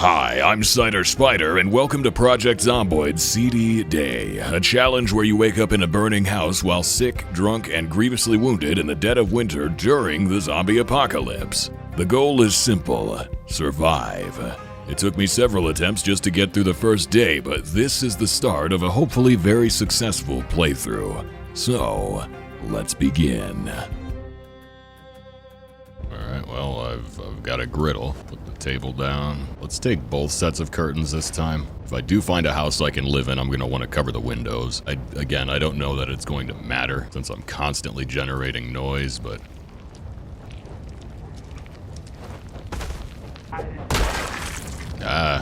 Hi, I'm Cider Spider, and welcome to Project Zomboid's CDDA, a challenge where you wake up in a burning house while sick, drunk, and grievously wounded in the dead of winter during the zombie apocalypse. The goal is simple: survive. It took me several attempts just to get through the first day, but this is the start of a hopefully very successful playthrough. So, let's begin. Alright, well, I've got a griddle. Put the table down. Let's take both sets of curtains this time. If I do find a house I can live in, I'm going to want to cover the windows. I don't know that it's going to matter since I'm constantly generating noise, but...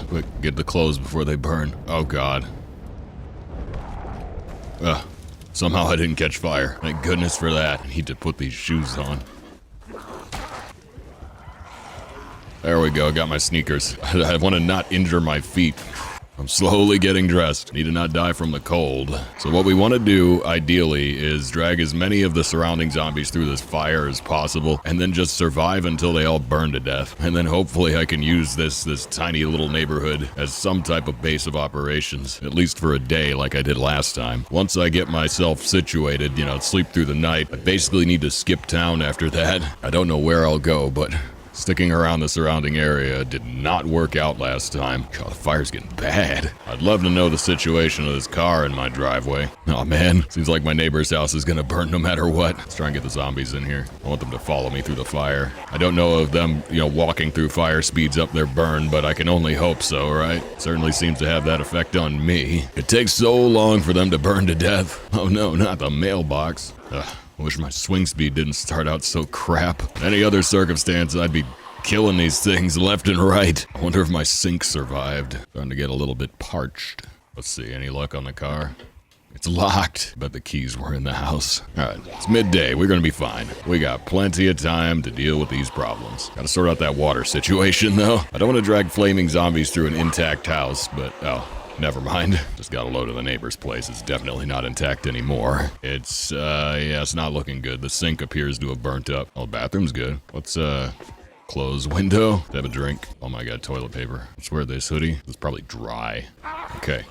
quick, get the clothes before they burn. Oh god. Somehow I didn't catch fire. Thank goodness for that. I need to put these shoes on. There we go, got my sneakers. I want to not injure my feet. I'm slowly getting dressed. Need to not die from the cold. So what we want to do, ideally, is drag as many of the surrounding zombies through this fire as possible, and then just survive until they all burn to death. And then hopefully I can use this tiny little neighborhood as some type of base of operations, at least for a day like I did last time. Once I get myself situated, sleep through the night, I basically need to skip town after that. I don't know where I'll go, but... sticking around the surrounding area did not work out last time. God, the fire's getting bad. I'd love to know the situation of this car in my driveway. Oh man, seems like my neighbor's house is gonna burn no matter what. Let's try and get the zombies in here. I want them to follow me through the fire. I don't know if them, walking through fire speeds up their burn, but I can only hope so, right? Certainly seems to have that effect on me. It takes so long for them to burn to death. Oh no, not the mailbox. Ugh. I wish my swing speed didn't start out so crap. In any other circumstance, I'd be killing these things left and right. I wonder if my sink survived. Starting to get a little bit parched. Let's see, any luck on the car? It's locked. Bet the keys were in the house. Alright, it's midday. We're gonna be fine. We got plenty of time to deal with these problems. Gotta sort out that water situation, though. I don't want to drag flaming zombies through an intact house, but, never mind. Just got a load of the neighbor's place. It's definitely not intact anymore. It's not looking good. The sink appears to have burnt up. Oh, the bathroom's good. Let's, close window. Have a drink. Oh my god, toilet paper. Let's wear this hoodie. It's probably dry. Okay.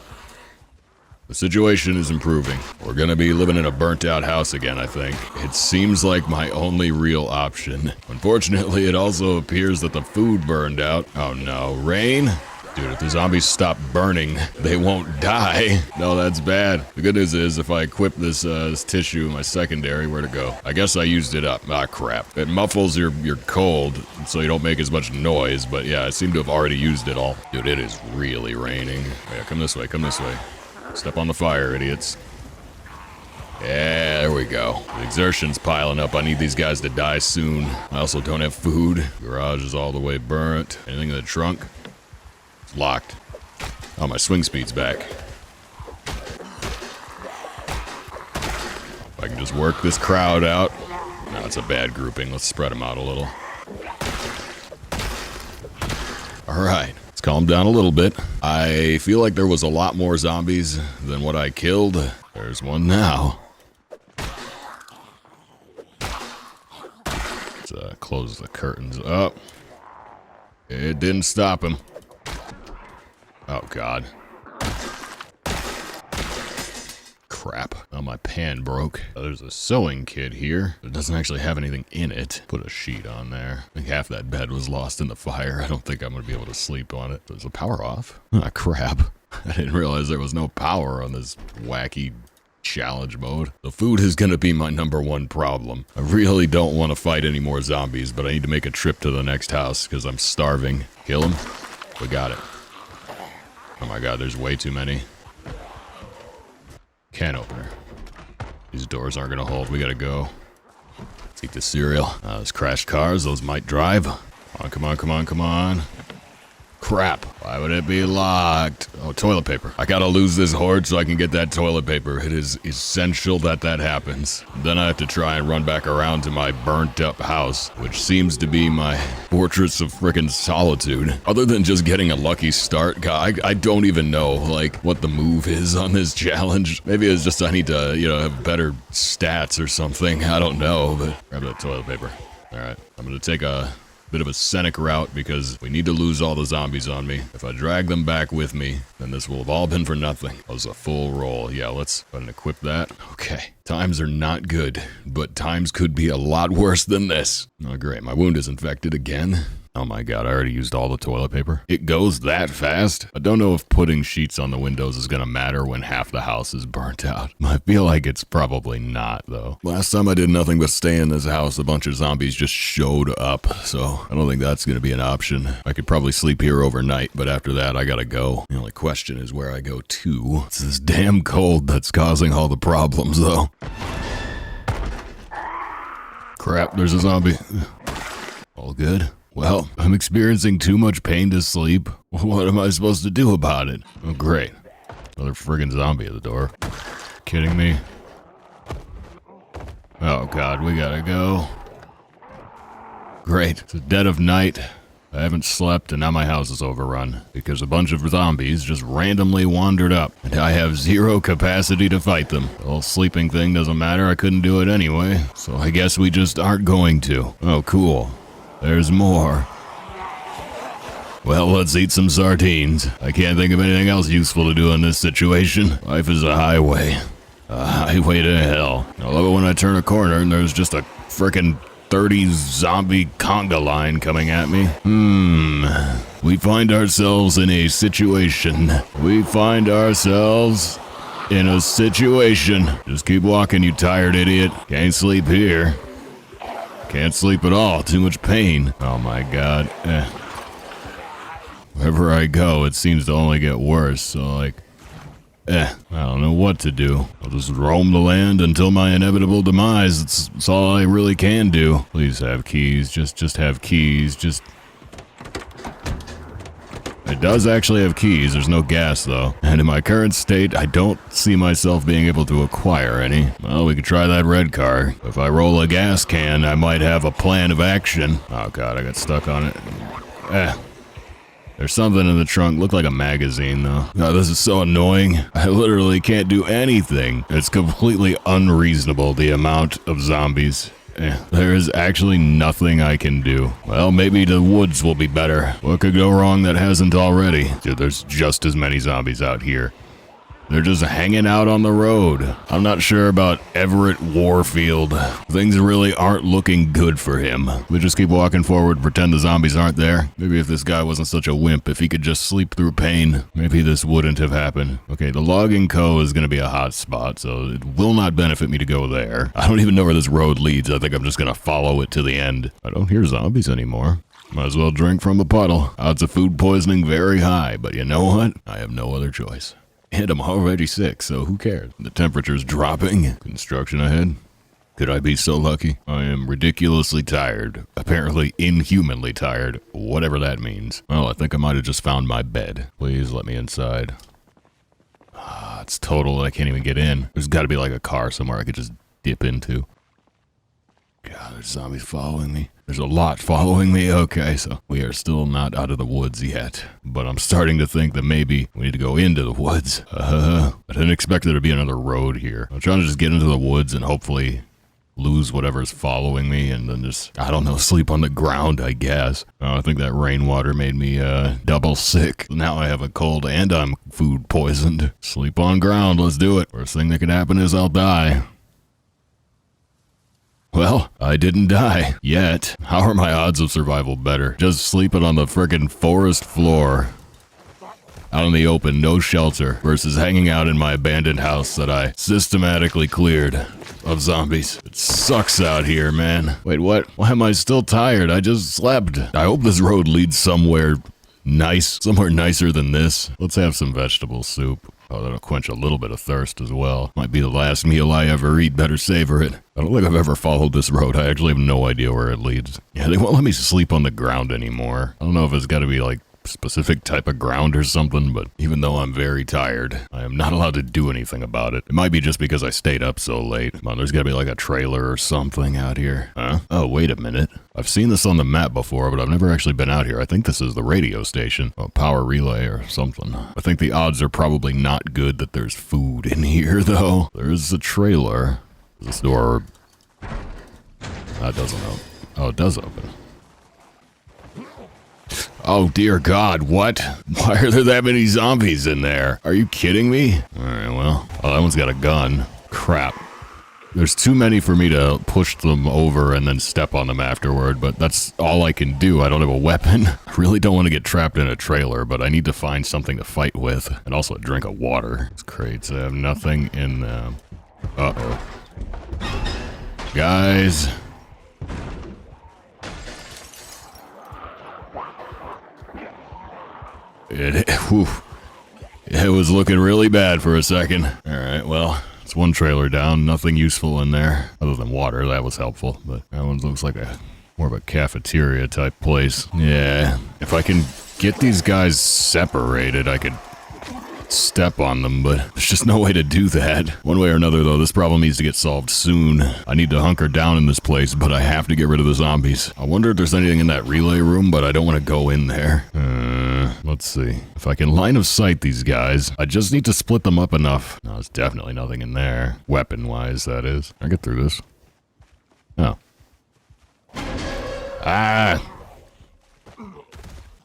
The situation is improving. We're gonna be living in a burnt out house again, I think. It seems like my only real option. Unfortunately, it also appears that the food burned out. Oh no, rain? Dude, if the zombies stop burning, they won't die. No, that's bad. The good news is, if I equip this tissue in my secondary, where'd it go? I guess I used it up. Ah, crap. It muffles your cold, so you don't make as much noise, but yeah, I seem to have already used it all. Dude, it is really raining. Yeah, come this way, come this way. Step on the fire, idiots. Yeah, there we go. The exertion's piling up. I need these guys to die soon. I also don't have food. Garage is all the way burnt. Anything in the trunk? Locked. Oh, my swing speed's back. If I can just work this crowd out. No, it's a bad grouping. Let's spread them out a little. Alright, let's calm down a little bit. I feel like there was a lot more zombies than what I killed. There's one now. Let's close the curtains up. It didn't stop him. Oh, God. Crap. Oh, my pan broke. Oh, there's a sewing kit here. It doesn't actually have anything in it. Put a sheet on there. I think half that bed was lost in the fire. I don't think I'm going to be able to sleep on it. Is the power off? Ah, crap. I didn't realize there was no power on this wacky challenge mode. The food is going to be my #1 problem. I really don't want to fight any more zombies, but I need to make a trip to the next house because I'm starving. Kill him? We got it. Oh my god, there's way too many. Can opener. These doors aren't gonna hold, we gotta go. Let's eat the cereal. Those crashed cars, those might drive. Come on, come on, come on. Crap. Why would it be locked? Oh, toilet paper. I gotta lose this horde so I can get that toilet paper. It is essential that that happens. Then I have to try and run back around to my burnt up house, which seems to be my fortress of frickin' solitude. Other than just getting a lucky start, God, I don't even know, what the move is on this challenge. Maybe it's just I need to, have better stats or something. I don't know, but grab that toilet paper. Alright, I'm gonna take a bit of a scenic route because we need to lose all the zombies on me. If I drag them back with me, then this will have all been for nothing. That was a full roll. Yeah, let's go ahead and equip that. Okay. Times are not good, but times could be a lot worse than this. Oh, great. My wound is infected again. Oh my god, I already used all the toilet paper. It goes that fast? I don't know if putting sheets on the windows is gonna matter when half the house is burnt out. I feel like it's probably not, though. Last time I did nothing but stay in this house, a bunch of zombies just showed up, so I don't think that's gonna be an option. I could probably sleep here overnight, but after that, I gotta go. The only question is where I go to. It's this damn cold that's causing all the problems, though. Crap, there's a zombie. All good? Well, I'm experiencing too much pain to sleep. What am I supposed to do about it? Oh, great. Another friggin' zombie at the door. Kidding me? Oh, God, we gotta go. Great. It's the dead of night. I haven't slept, and now my house is overrun because a bunch of zombies just randomly wandered up, and I have zero capacity to fight them. The whole sleeping thing doesn't matter. I couldn't do it anyway, so I guess we just aren't going to. Oh, cool. There's more. Well, let's eat some sardines. I can't think of anything else useful to do in this situation. Life is a highway. A highway to hell. I love it when I turn a corner and there's just a frickin' 30 zombie conga line coming at me. We find ourselves in a situation. Just keep walking, you tired idiot. Can't sleep here. Can't sleep at all. Too much pain. Oh my god. Wherever I go, it seems to only get worse. So I don't know what to do. I'll just roam the land until my inevitable demise. It's all I really can do. Please have keys. Just have keys. It does actually have keys. There's no gas, though. And in my current state, I don't see myself being able to acquire any. Well, we could try that red car. If I roll a gas can, I might have a plan of action. Oh, God, I got stuck on it. There's something in the trunk. Looked like a magazine, though. God, this is so annoying. I literally can't do anything. It's completely unreasonable, the amount of zombies. There is actually nothing I can do. Well, maybe the woods will be better. What could go wrong that hasn't already? Dude, there's just as many zombies out here. They're just hanging out on the road. I'm not sure about Everett Warfield. Things really aren't looking good for him. We just keep walking forward, pretend the zombies aren't there. Maybe if this guy wasn't such a wimp, if he could just sleep through pain, maybe this wouldn't have happened. Okay, the logging co is gonna be a hot spot, so it will not benefit me to go there. I don't even know where this road leads. I think I'm just gonna follow it to the end. I don't hear zombies anymore. Might as well drink from a puddle. Odds of food poisoning very high, but you know what? I have no other choice. And I'm already sick, so who cares? The temperature's dropping. Construction ahead. Could I be so lucky? I am ridiculously tired. Apparently inhumanly tired. Whatever that means. Well, I think I might have just found my bed. Please let me inside. It's total. I can't even get in. There's got to be like a car somewhere I could just dip into. God, there's zombies following me. There's a lot following me. Okay, so we are still not out of the woods yet. But I'm starting to think that maybe we need to go into the woods. I didn't expect there to be another road here. I'm trying to just get into the woods and hopefully lose whatever's following me and then just, I don't know, sleep on the ground, I guess. I think that rainwater made me double sick. Now I have a cold and I'm food poisoned. Sleep on ground, let's do it. Worst thing that could happen is I'll die. Well, I didn't die. Yet. How are my odds of survival better? Just sleeping on the frickin' forest floor. Out in the open, no shelter, versus hanging out in my abandoned house that I systematically cleared of zombies. It sucks out here, man. Wait, what? Why am I still tired? I just slept. I hope this road leads somewhere nice. Somewhere nicer than this. Let's have some vegetable soup. Oh, that'll quench a little bit of thirst as well. Might be the last meal I ever eat. Better savor it. I don't think I've ever followed this road. I actually have no idea where it leads. Yeah, they won't let me sleep on the ground anymore. I don't know if it's got to be like specific type of ground or something, but even though I'm very tired, I am not allowed to do anything about it. It might be just because I stayed up so late. Come on, there's gotta be like a trailer or something out here. Huh? Oh, wait a minute. I've seen this on the map before, but I've never actually been out here. I think this is the radio station. A power relay or something. I think the odds are probably not good that there's food in here, though. There's a trailer. Is this door... That doesn't open. Oh, it does open. Oh dear God, what? Why are there that many zombies in there? Are you kidding me? Alright, well, oh, that one's got a gun. Crap. There's too many for me to push them over and then step on them afterward, but that's all I can do. I don't have a weapon. I really don't want to get trapped in a trailer, but I need to find something to fight with. And also a drink of water. These crates have nothing in them. Uh-oh. Guys. It was looking really bad for a second. Alright, well, it's one trailer down. Nothing useful in there. Other than water, that was helpful. But that one looks like more of a cafeteria type place. Yeah, if I can get these guys separated, I could step on them, but there's just no way to do that. One way or another, though, this problem needs to get solved soon. I need to hunker down in this place, but I have to get rid of the zombies. I wonder if there's anything in that relay room, but I don't want to go in there. Let's see. If I can line of sight these guys, I just need to split them up enough. No, there's definitely nothing in there. Weapon-wise, that is. I get through this. Oh. Ah!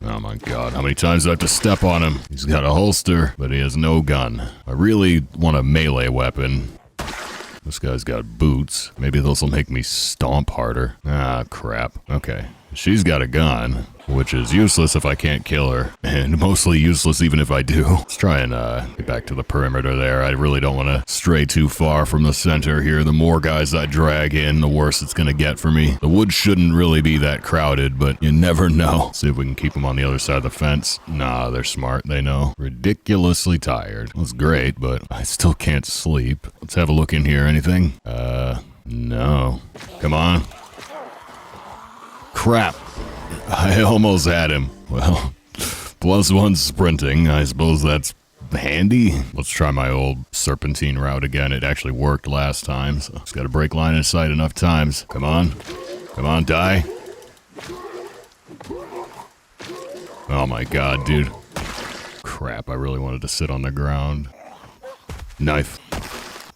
Oh my God, how many times do I have to step on him? He's got a holster, but he has no gun. I really want a melee weapon. This guy's got boots. Maybe this'll make me stomp harder. Ah, crap. Okay. She's got a gun, which is useless if I can't kill her, and mostly useless even if I do. Let's try and get back to the perimeter there. I really don't want to stray too far from the center here. The more guys I drag in, the worse it's going to get for me. The woods shouldn't really be that crowded, but you never know. See if we can keep them on the other side of the fence. Nah, they're smart. They know. Ridiculously tired. That's great, but I still can't sleep. Let's have a look in here. Anything? No. Come on. Crap. I almost had him. Well, +1 sprinting. I suppose that's handy. Let's try my old serpentine route again. It actually worked last time, so just gotta break line of sight enough times. Come on. Come on, die. Oh my God, dude. Crap, I really wanted to sit on the ground. Knife.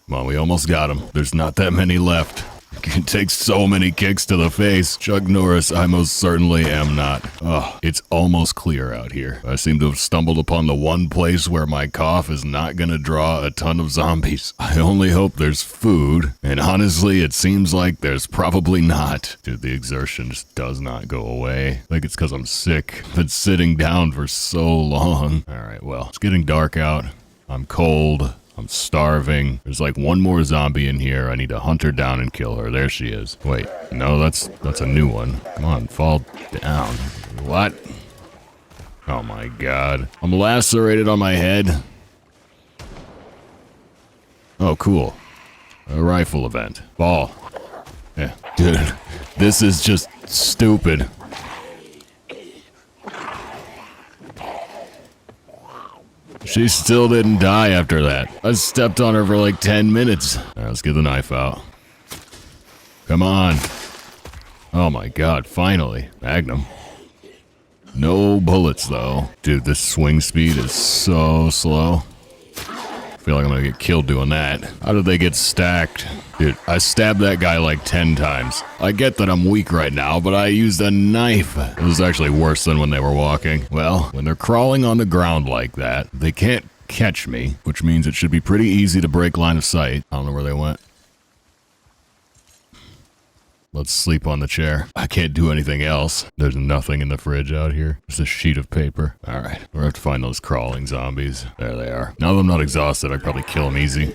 Come on, we almost got him. There's not that many left. You can take so many kicks to the face. Chuck Norris, I most certainly am not. Oh, it's almost clear out here. I seem to have stumbled upon the one place where my cough is not gonna draw a ton of zombies. I only hope there's food, and honestly, it seems like there's probably not. Dude, the exertion just does not go away. I think it's because I'm sick. I've been sitting down for so long. Alright, well, it's getting dark out. I'm cold. I'm starving. There's like one more zombie in here. I need to hunt her down and kill her. There she is. Wait, no, that's a new one. Come on, fall down. What? Oh my God. I'm lacerated on my head. Oh, cool. A rifle event. Ball. Yeah, dude, this is just stupid. She still didn't die after that. I stepped on her for like 10 minutes. All right, let's get the knife out. Come on. Oh my God, finally. Magnum. No bullets though. Dude, this swing speed is so slow. I feel like I'm gonna get killed doing that. How did they get stacked? Dude, I stabbed that guy like 10 times. I get that I'm weak right now, but I used a knife. It was actually worse than when they were walking. Well, when they're crawling on the ground like that, they can't catch me, which means it should be pretty easy to break line of sight. I don't know where they went. Let's sleep on the chair. I can't do anything else. There's nothing in the fridge out here. Just a sheet of paper. All right, we're gonna have to find those crawling zombies. There they are. Now that I'm not exhausted, I'd probably kill them easy.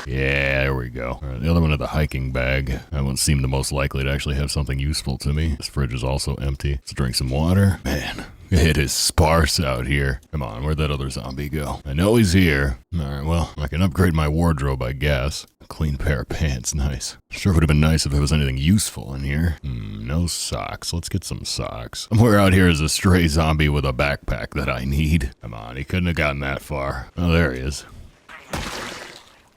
Yeah, there we go. All right, the other one had the hiking bag. That one seemed the most likely to actually have something useful to me. This fridge is also empty. Let's drink some water. Man, it is sparse out here. Come on, where'd that other zombie go? I know he's here. All right, well, I can upgrade my wardrobe, I guess. A clean pair of pants, nice. Sure would have been nice if there was anything useful in here. No socks. Let's get some socks. Somewhere out here is a stray zombie with a backpack that I need. Come on, he couldn't have gotten that far. Oh, there he is.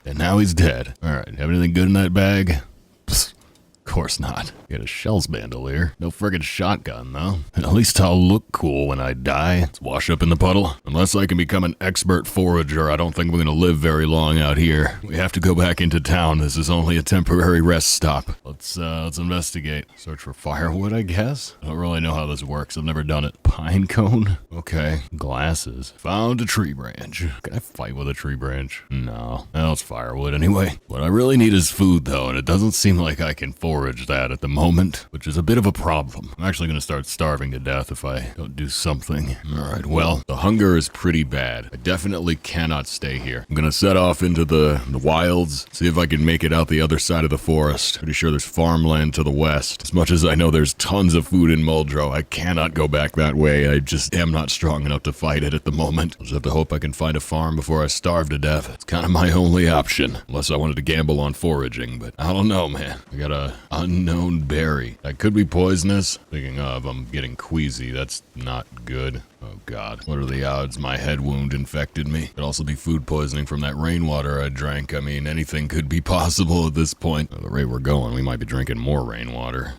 And now he's dead. All right, have anything good in that bag? Psst, of course not. Got a shells bandolier. No friggin' shotgun, though. At least I'll look cool when I die. Let's wash up in the puddle. Unless I can become an expert forager, I don't think we're gonna live very long out here. We have to go back into town. This is only a temporary rest stop. Let's investigate. Search for firewood, I guess? I don't really know how this works. I've never done it. Pine cone? Okay. Glasses. Found a tree branch. Can I fight with a tree branch? No. Well, it's firewood anyway. What I really need is food, though, and it doesn't seem like I can forage that at the moment, which is a bit of a problem. I'm actually going to start starving to death if I don't do something. Alright, well, the hunger is pretty bad. I definitely cannot stay here. I'm going to set off into the wilds, see if I can make it out the other side of the forest. Pretty sure there's farmland to the west. As much as I know there's tons of food in Muldrow, I cannot go back that way. I just am not strong enough to fight it at the moment. I'll just have to hope I can find a farm before I starve to death. It's kind of my only option, unless I wanted to gamble on foraging, but I don't know, man. I got a unknown berry. That could be poisonous. Speaking of, I'm getting queasy. That's not good. Oh god, what are the odds my head wound infected me? Could also be food poisoning from that rainwater I drank. I mean, anything could be possible at this point. At the rate we're going, we might be drinking more rainwater.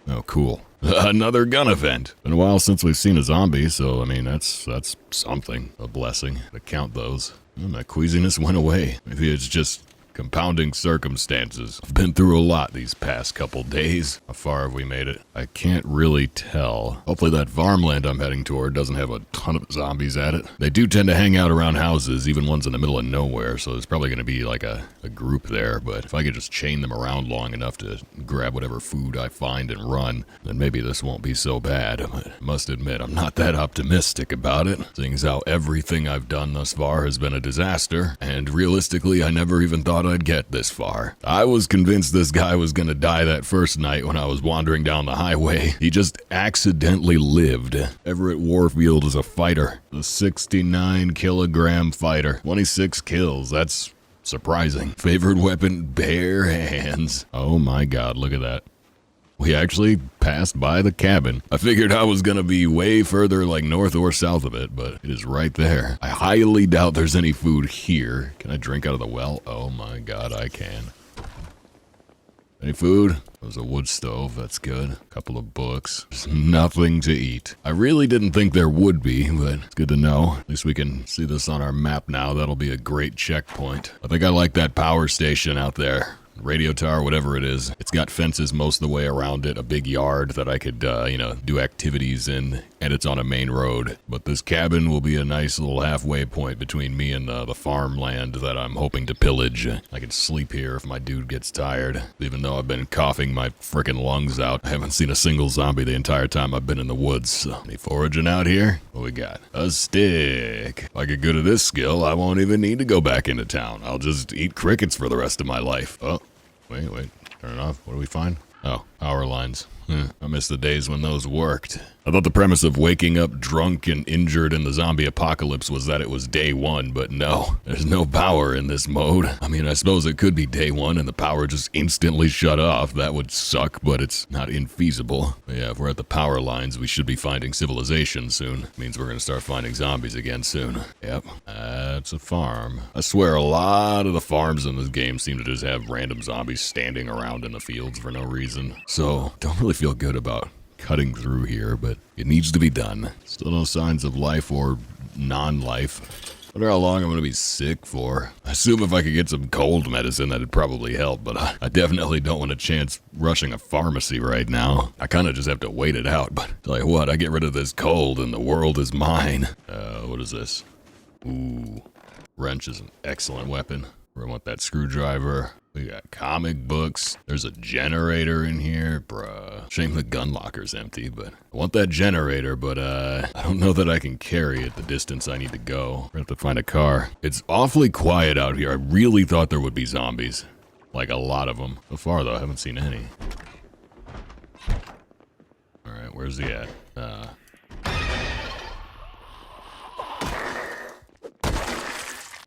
Oh, cool. Another gun event. Been a while since we've seen a zombie, so I mean, that's something. A blessing to count those. And that queasiness went away. Maybe it's just compounding circumstances. I've been through a lot these past couple days. How far have we made it? I can't really tell. Hopefully that farmland I'm heading toward doesn't have a ton of zombies at it. They do tend to hang out around houses, even ones in the middle of nowhere, so there's probably going to be like a group there, but if I could just chain them around long enough to grab whatever food I find and run, then maybe this won't be so bad. But I must admit, I'm not that optimistic about it, seeing as how everything I've done thus far has been a disaster, and realistically, I never even thought I'd get this far. I was convinced this guy was gonna die that first night when I was wandering down the highway. He just accidentally lived. Everett Warfield is a fighter. A 69 kilogram fighter. 26 kills. That's surprising. Favorite weapon, bare hands. Oh my god, look at that. We actually passed by the cabin. I figured I was gonna be way further like north or south of it, but it is right there. I highly doubt there's any food here. Can I drink out of the well? Oh my god, I can. Any food? There's a wood stove, that's good. A couple of books. There's nothing to eat. I really didn't think there would be, but it's good to know. At least we can see this on our map now. That'll be a great checkpoint. I think I like that power station out there. Radio tower, whatever it is. It's got fences most of the way around it, a big yard that I could, do activities in, and it's on a main road. But this cabin will be a nice little halfway point between me and the farmland that I'm hoping to pillage. I can sleep here if my dude gets tired. Even though I've been coughing my frickin' lungs out, I haven't seen a single zombie the entire time I've been in the woods. So, any foraging out here? What we got? A stick. If I get good at this skill, I won't even need to go back into town. I'll just eat crickets for the rest of my life. Oh. Wait, turn it off. What do we find? Oh, power lines. I miss the days when those worked. I thought the premise of waking up drunk and injured in the zombie apocalypse was that it was day one, but no, there's no power in this mode. I mean, I suppose it could be day one and the power just instantly shut off. That would suck, but it's not infeasible. But yeah, if we're at the power lines, we should be finding civilization soon. Means we're gonna start finding zombies again soon. Yep, that's a farm. I swear a lot of the farms in this game seem to just have random zombies standing around in the fields for no reason. So, don't really feel good about cutting through here, but it needs to be done. Still no signs of life or non-life. I wonder how long I'm gonna be sick for. I assume if I could get some cold medicine, that'd probably help, but I definitely don't want a chance rushing a pharmacy right now. I kinda just have to wait it out, but tell you what, I get rid of this cold and the world is mine. What is this? Ooh, wrench is an excellent weapon. I want that screwdriver. We got comic books. There's a generator in here. Bruh. Shame the gun locker's empty, but I want that generator, but I don't know that I can carry it the distance I need to go. We're gonna have to find a car. It's awfully quiet out here. I really thought there would be zombies. Like a lot of them. So far though, I haven't seen any. Alright, where's he at?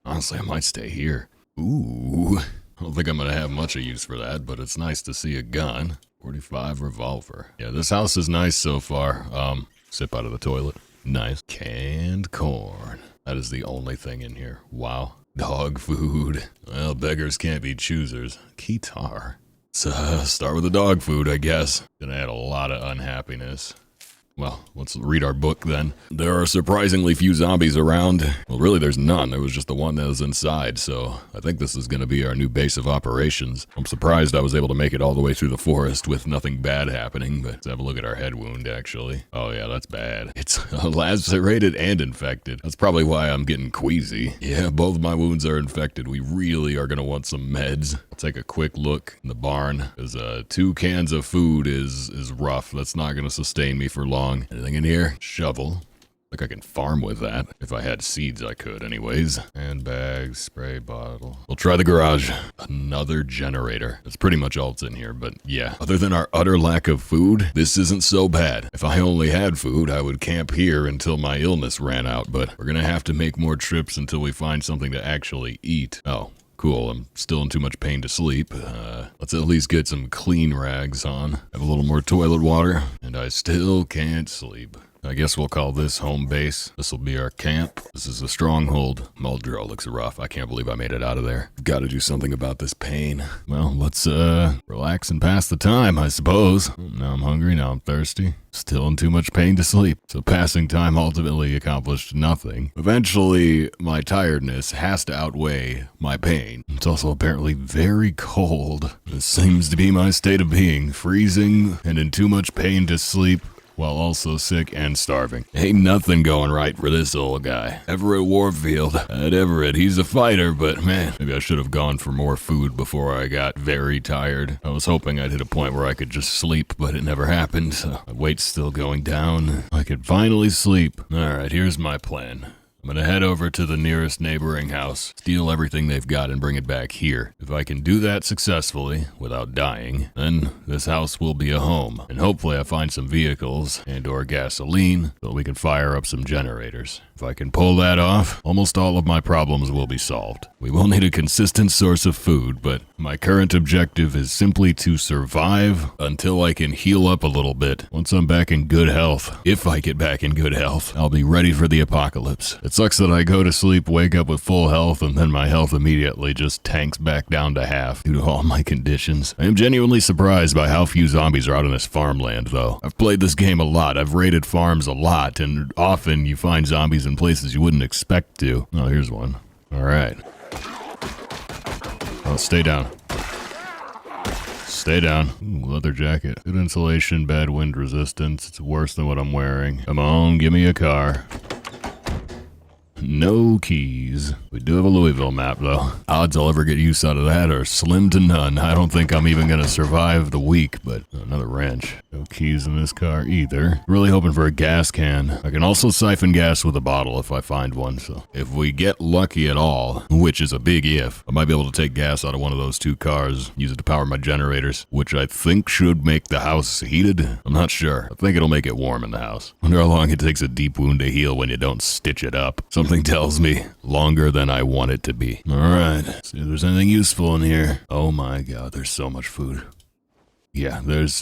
Honestly, I might stay here. Ooh. I don't think I'm gonna have much of use for that, but it's nice to see a gun. 45 revolver. Yeah, this house is nice so far. Sip out of the toilet. Nice. Canned corn. That is the only thing in here. Wow. Dog food. Well, beggars can't be choosers. Guitar. So, start with the dog food, I guess. Gonna add a lot of unhappiness. Well, let's read our book then. There are surprisingly few zombies around. Well, really, there's none. There was just the one that was inside, so I think this is going to be our new base of operations. I'm surprised I was able to make it all the way through the forest with nothing bad happening, but let's have a look at our head wound, actually. Oh, yeah, that's bad. It's lacerated and infected. That's probably why I'm getting queasy. Yeah, both my wounds are infected. We really are going to want some meds. I'll take a quick look in the barn, because 2 cans of food is rough. That's not going to sustain me for long. Anything in here? Shovel. I think I can farm with that. If I had seeds, I could anyways. Handbag, spray bottle. We'll try the garage. Another generator. That's pretty much all that's in here, but yeah. Other than our utter lack of food, this isn't so bad. If I only had food, I would camp here until my illness ran out, but we're gonna have to make more trips until we find something to actually eat. Oh. Cool, I'm still in too much pain to sleep. Let's at least get some clean rags on. Have a little more toilet water, and I still can't sleep. I guess we'll call this home base. This will be our camp. This is the stronghold. Muldrow looks rough. I can't believe I made it out of there. Got to do something about this pain. Well, let's relax and pass the time, I suppose. Now I'm hungry, now I'm thirsty. Still in too much pain to sleep. So passing time ultimately accomplished nothing. Eventually, my tiredness has to outweigh my pain. It's also apparently very cold. This seems to be my state of being. Freezing and in too much pain to sleep, while also sick and starving. Ain't nothing going right for this old guy. Everett Warfield. Everett, he's a fighter, but man, maybe I should have gone for more food before I got very tired. I was hoping I'd hit a point where I could just sleep, but it never happened, so my weight's still going down. I could finally sleep. Alright, here's my plan. I'm gonna head over to the nearest neighboring house, steal everything they've got and bring it back here. If I can do that successfully, without dying, then this house will be a home. And hopefully I find some vehicles and or gasoline so we can fire up some generators. If I can pull that off, almost all of my problems will be solved. We will need a consistent source of food, but my current objective is simply to survive until I can heal up a little bit. Once I'm back in good health, if I get back in good health, I'll be ready for the apocalypse. It sucks that I go to sleep, wake up with full health, and then my health immediately just tanks back down to half due to all my conditions. I am genuinely surprised by how few zombies are out in this farmland, though. I've played this game a lot, I've raided farms a lot, and often you find zombies in places you wouldn't expect to. Oh, here's one. Alright. Oh, stay down. Stay down. Ooh, leather jacket. Good insulation, bad wind resistance. It's worse than what I'm wearing. Come on, give me a car. No keys. We do have a Louisville map, though. Odds I'll ever get use out of that are slim to none. I don't think I'm even gonna survive the week, but another wrench. No keys in this car either. Really hoping for a gas can. I can also siphon gas with a bottle if I find one, so if we get lucky at all, which is a big if, I might be able to take gas out of one of those 2 cars, use it to power my generators, which I think should make the house heated. I'm not sure. I think it'll make it warm in the house. Wonder how long it takes a deep wound to heal when you don't stitch it up. Something tells me longer than I want it to be. Alright, see if there's anything useful in here. Oh my god, there's so much food. Yeah,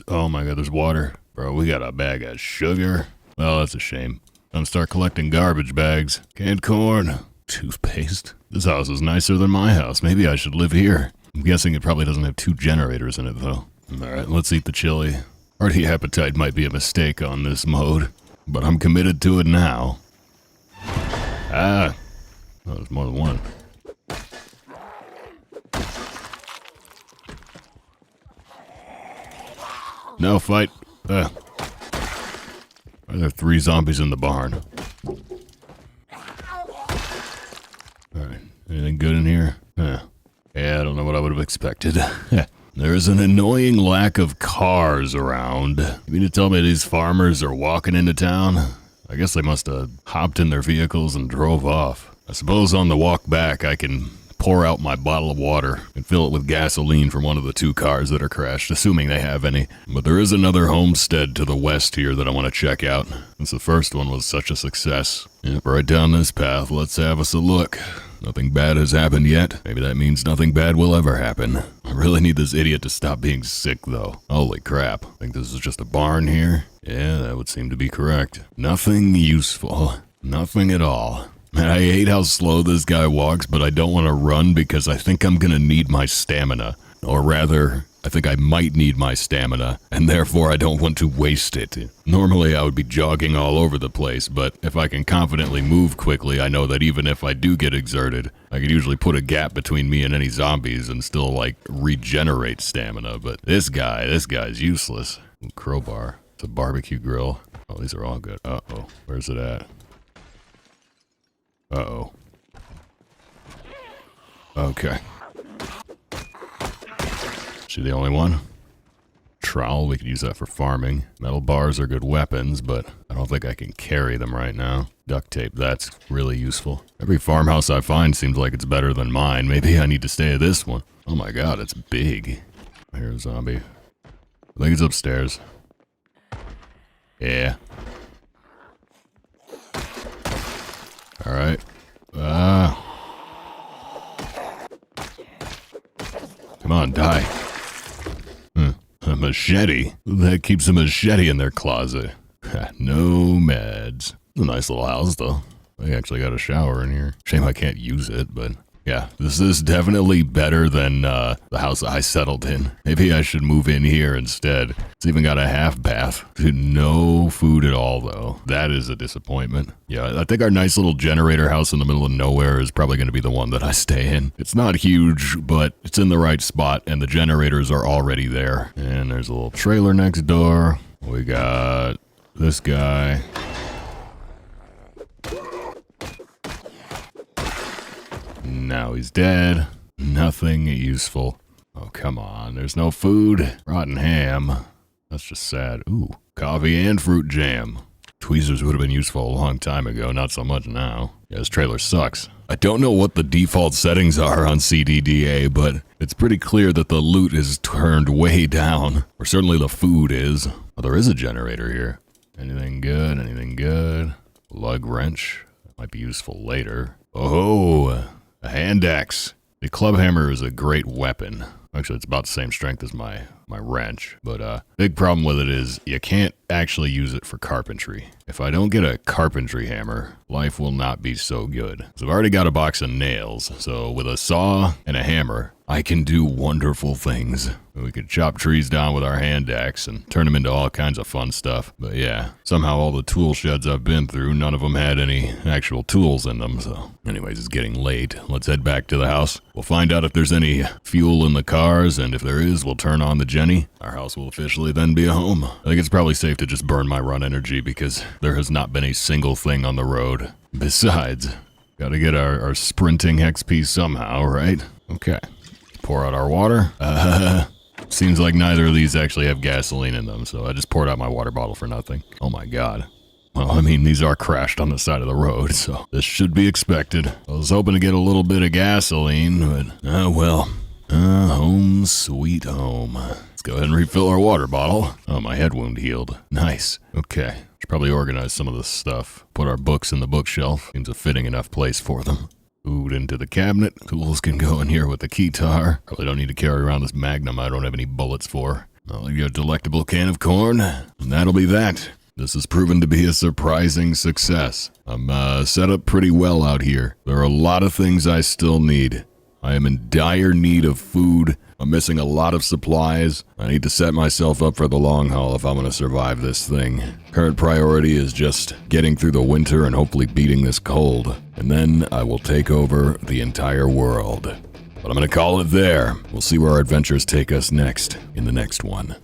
oh my god, there's water. Bro, we got a bag of sugar. Well, that's a shame. I'm gonna start collecting garbage bags. Canned corn. Toothpaste. This house is nicer than my house. Maybe I should live here. I'm guessing it probably doesn't have 2 generators in it, though. Alright, let's eat the chili. Hearty appetite might be a mistake on this mode, but I'm committed to it now. Ah! Oh, there's more than one. No, fight. Are there 3 zombies in the barn? Alright, anything good in here? Yeah, I don't know what I would have expected. There's an annoying lack of cars around. You mean to tell me these farmers are walking into town? I guess they must have hopped in their vehicles and drove off. I suppose on the walk back I can pour out my bottle of water and fill it with gasoline from one of the 2 cars that are crashed, assuming they have any. But there is another homestead to the west here that I want to check out, since the first one was such a success. Yep, right down this path, let's have us a look. Nothing bad has happened yet. Maybe that means nothing bad will ever happen. I really need this idiot to stop being sick, though. Holy crap. I think this is just a barn here. Yeah, that would seem to be correct. Nothing useful. Nothing at all. Man, I hate how slow this guy walks, but I don't want to run because I think I'm gonna need my stamina. Or rather, I think I might need my stamina, and therefore I don't want to waste it. Normally I would be jogging all over the place, but if I can confidently move quickly, I know that even if I do get exerted, I could usually put a gap between me and any zombies and still, like, regenerate stamina. But this guy's useless. Ooh, crowbar. It's a barbecue grill. Oh, these are all good. Uh-oh. Where's it at? Uh-oh. Okay. Is she the only one? Trowel, we could use that for farming. Metal bars are good weapons, but I don't think I can carry them right now. Duct tape, that's really useful. Every farmhouse I find seems like it's better than mine. Maybe I need to stay at this one. Oh my god, it's big. Here's a zombie. I think it's upstairs. Yeah. Alright. Come on, die. A machete? That keeps a machete in their closet. Nomads. It's a nice little house, though. They actually got a shower in here. Shame I can't use it, but yeah, this is definitely better than the house I settled in. Maybe I should move in here instead. It's even got a half bath. No food at all, though. That is a disappointment. Yeah, I think our nice little generator house in the middle of nowhere is probably going to be the one that I stay in. It's not huge, but it's in the right spot, and the generators are already there. And there's a little trailer next door. We got this guy. Now he's dead. Nothing useful. Oh, come on. There's no food. Rotten ham. That's just sad. Ooh, coffee and fruit jam. Tweezers would have been useful a long time ago, not so much now. Yeah, this trailer sucks. I don't know what the default settings are on CDDA, but it's pretty clear that the loot is turned way down. Or certainly the food is. Oh, there is a generator here. Anything good? Anything good? Lug wrench. That might be useful later. Oh, a hand axe. The club hammer is a great weapon. Actually, it's about the same strength as my wrench. But big problem with it is you can't actually use it for carpentry. If I don't get a carpentry hammer, life will not be so good. So I've already got a box of nails. So with a saw and a hammer, I can do wonderful things. We could chop trees down with our hand axe and turn them into all kinds of fun stuff. But yeah, somehow all the tool sheds I've been through, none of them had any actual tools in them. So anyways, it's getting late. Let's head back to the house. We'll find out if there's any fuel in the cars, and if there is, we'll turn on the Jenny. Our house will officially then be a home. I think it's probably safe to just burn my run energy because there has not been a single thing on the road. Besides, gotta get our sprinting XP somehow, right? Okay. Pour out our water. Seems like neither of these actually have gasoline in them, so I just poured out my water bottle for nothing. Oh my god. Well, I mean, these are crashed on the side of the road, so this should be expected. I was hoping to get a little bit of gasoline, but, well. Home sweet home. Let's go ahead and refill our water bottle. Oh, my head wound healed. Nice. Okay. Should probably organize some of this stuff. Put our books in the bookshelf. Seems a fitting enough place for them. Food into the cabinet. Tools can go in here with the keytar. Probably don't need to carry around this Magnum I don't have any bullets for. I'll leave you a delectable can of corn, and that'll be that. This has proven to be a surprising success. I'm set up pretty well out here. There are a lot of things I still need. I am in dire need of food. I'm missing a lot of supplies. I need to set myself up for the long haul if I'm going to survive this thing. Current priority is just getting through the winter and hopefully beating this cold. And then I will take over the entire world. But I'm going to call it there. We'll see where our adventures take us next in the next one.